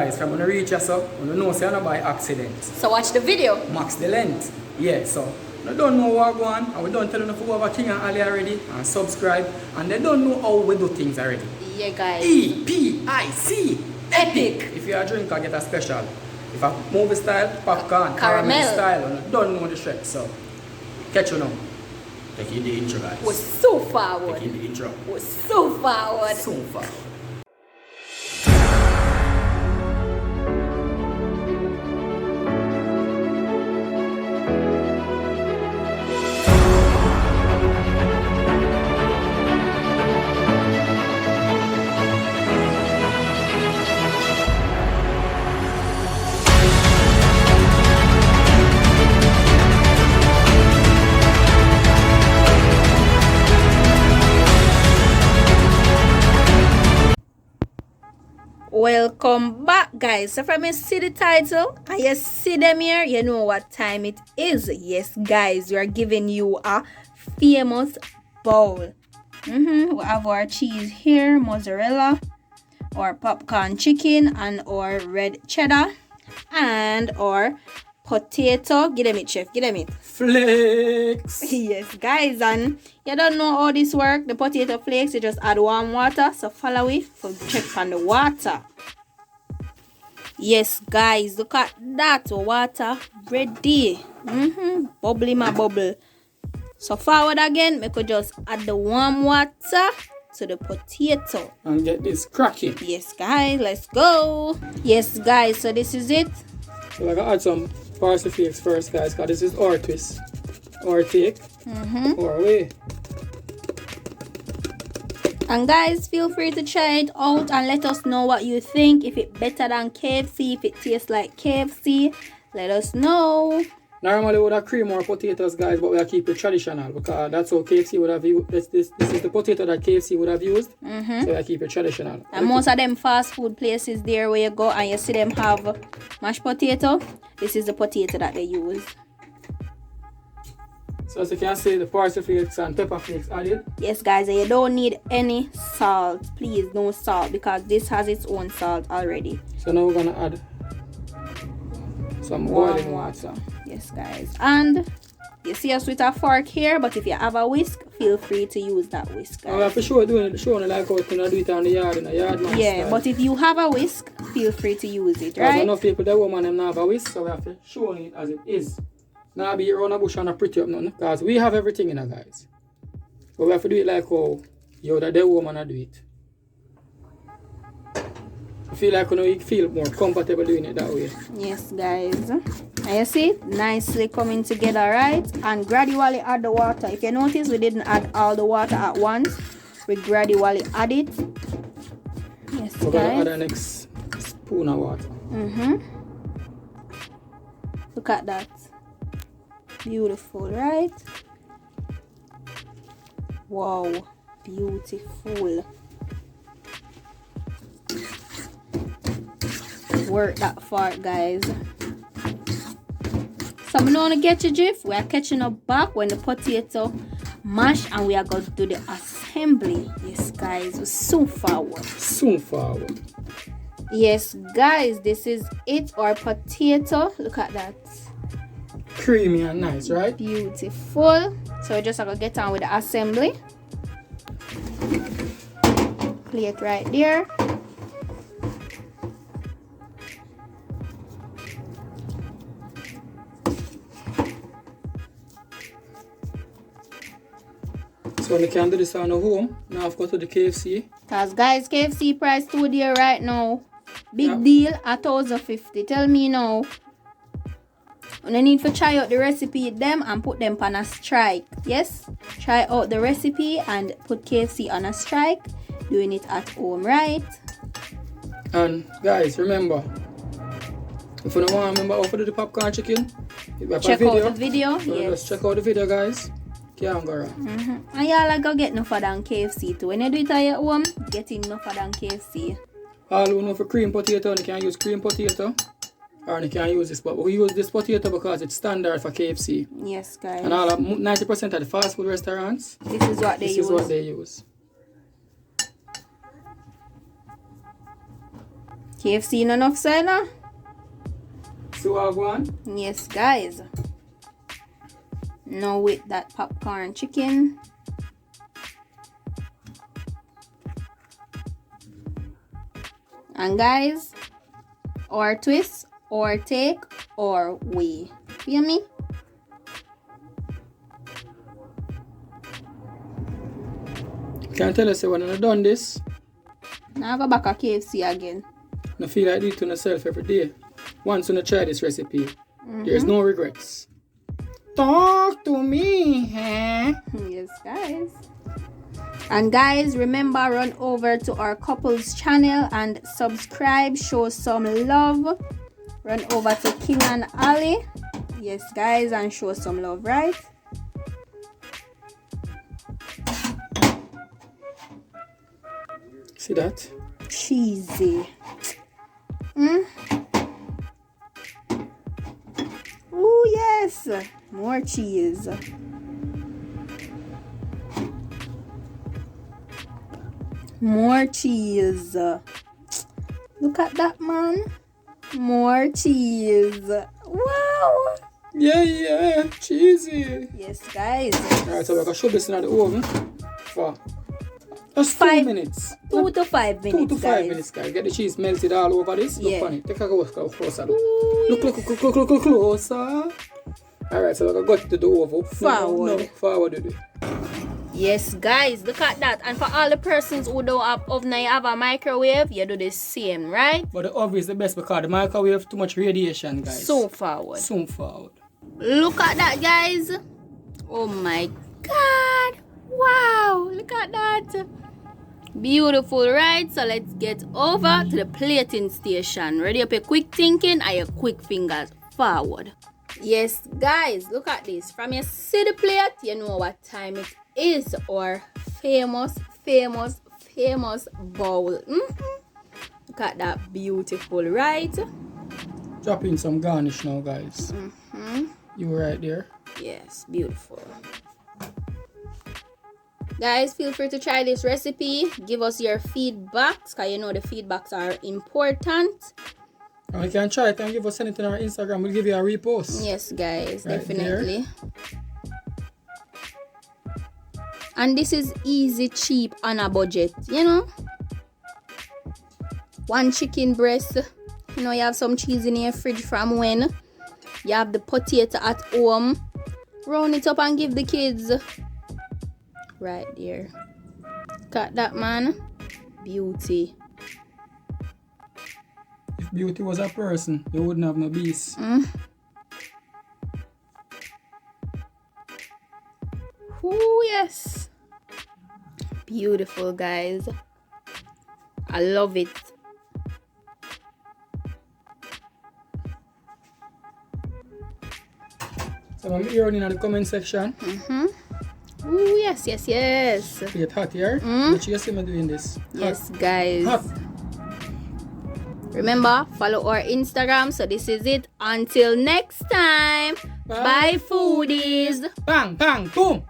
guys, from when you reach us up, you know say not by accident. So watch the video. Max the length. Yeah, so they don't know what we're going, and we don't tell them to go over King and Ali already and subscribe, and they don't know how we do things already. Yeah, guys. EPIC Epic. If you're a drinker, get a special. If a movie style, popcorn, caramel style, and you don't know the trick, so catch you now. Take in the intro, guys. We're so forward. Take in the intro. We're so forward. So far. Welcome back, guys. So from you see the title and you see them here, you know what time it is. Yes, guys, we are giving you a famous bowl. We have our cheese here, mozzarella, our popcorn chicken, and our red cheddar, and our potato. Give them it, chef. Give them it. Flakes. Yes, guys, and you don't know how this works. The potato flakes, you just add warm water. So follow me for check on the water. Yes, guys, look at that water ready. Bubbly my bubble. So forward again, we could just add the warm water to the potato And get this cracking. Yes, guys, let's go. Yes, guys, so this is it. So I gotta add some parsley flakes first, guys, because this is our twist. Our take. Our way. And guys, feel free to try it out and let us know what you think. If it's better than KFC, if it tastes like KFC, let us know. Normally we would have cream or potatoes, guys, but we are keep it traditional because that's how KFC would have used. This is the potato that KFC would have used. So we keep it traditional. And most of them fast food places there where you go and you see them have mashed potato, this is the potato that they use. So as you can see, the parsley flakes and pepper flakes added. Yes, guys, and you don't need any salt. Please, no salt, because this has its own salt already. So now we're gonna add some boiling water. Yes, guys, and you see us with a fork here, but if you have a whisk, feel free to use that whisk, guys. I have to show like how to do it on the yard, in the yard man Yeah, style. but if you have a whisk, feel free to use it, There's right? enough people that woman them not have a whisk, so we have to show it as it is. Now be around a bush and a pretty up nothing, because we have everything in our guys. But we have to do it like how the woman do it. I feel like you feel more comfortable doing it that way. Yes, guys. And you see, nicely coming together, right? And gradually add the water. If you notice, we didn't add all the water at once. We gradually add it. Yes, We're guys. gonna add the next spoon of water. Look at that. Beautiful, right? Wow, beautiful. Work that far, guys. So I'm gonna get you drift. We are catching up back when the potato mash and we are going to do the assembly. Yes, guys, we're so forward. Soon forward. Yes, guys, this is it. Our potato. Look at that. Creamy and nice, right? Beautiful. So we're just gonna get on with the assembly. Plate right there. So we can do this on the home. Now I've got to the KFC. Cause guys, KFC price too dear right now. Big deal, $1,050. Tell me now. And I need to try out the recipe them and put them on a strike. Yes, try out the recipe and put KFC on a strike. Doing it at home, right? And guys, remember, if you don't want to remember how to do the popcorn chicken, Check out the video. So Yes. just check out the video, guys. Can't go wrong. And y'all go get enough than KFC too. When you do it at your home, get enough than KFC. All who know for cream potato, you can use cream potato. Or you can use this, but we use this potato because it's standard for KFC. Yes, guys. And all of 90% of the fast food restaurants, This is what they use. KFC not enough side now? See what I want? Yes, guys. Now with that popcorn chicken. And guys, or twist, or take, or we. Feel me? Can't tell us when I done this. Now I go back to KFC again. I feel like I do it to myself every day. Once you try this recipe, there's no regrets. Talk to me, huh? Yes, guys. And guys, remember, run over to our couples channel and subscribe, show some love. Run over to King and Ali. Yes, guys, and show some love, right? See that? Cheesy. Oh, yes. More cheese. More cheese. Look at that, man. More cheese. Wow. Yeah, cheesy. Yes, guys. Alright, so we're going to show this in the oven for just 2 minutes. 2 to 5 minutes. 2 to 5 minutes, guys. Get the cheese melted all over this. Look on it. Take a closer look. Look closer. Alright, so we're going to go to the oven. Forward. No, forward with it. Yes, guys, look at that. And for all the persons who don't have oven and you have a microwave, you do the same, right? But the oven is the best because the microwave too much radiation, guys. So forward. Look at that, guys. Oh my God. Wow, look at that. Beautiful, right? So let's get over to the plating station. Ready up your quick thinking and your quick fingers forward. Yes, guys, look at this. From your city plate, you know what time it is. Our famous bowl. Look at that, beautiful, right? Drop in some garnish now, guys. You were right there. Yes, beautiful. Guys, feel free to try this recipe. Give us your feedbacks, because you know the feedbacks are important. And you can try it and give us anything on our Instagram. We'll give you a repost. Yes, guys, Right definitely. And this is easy, cheap, on a budget, you know. 1 chicken breast. You know, you have some cheese in your fridge from when. You have the potato at home. Round it up and give the kids. Right there. Got that, man. Beauty. If beauty was a person, you wouldn't have no beast. Ooh, yes. Beautiful, guys. I love it. So I'm here in the comment section. Ooh, yes. It's hot here. But you see me doing this. Yes, guys. Hot. Remember, follow our Instagram. So this is it. Until next time. Bye foodies. Bang, bang, boom.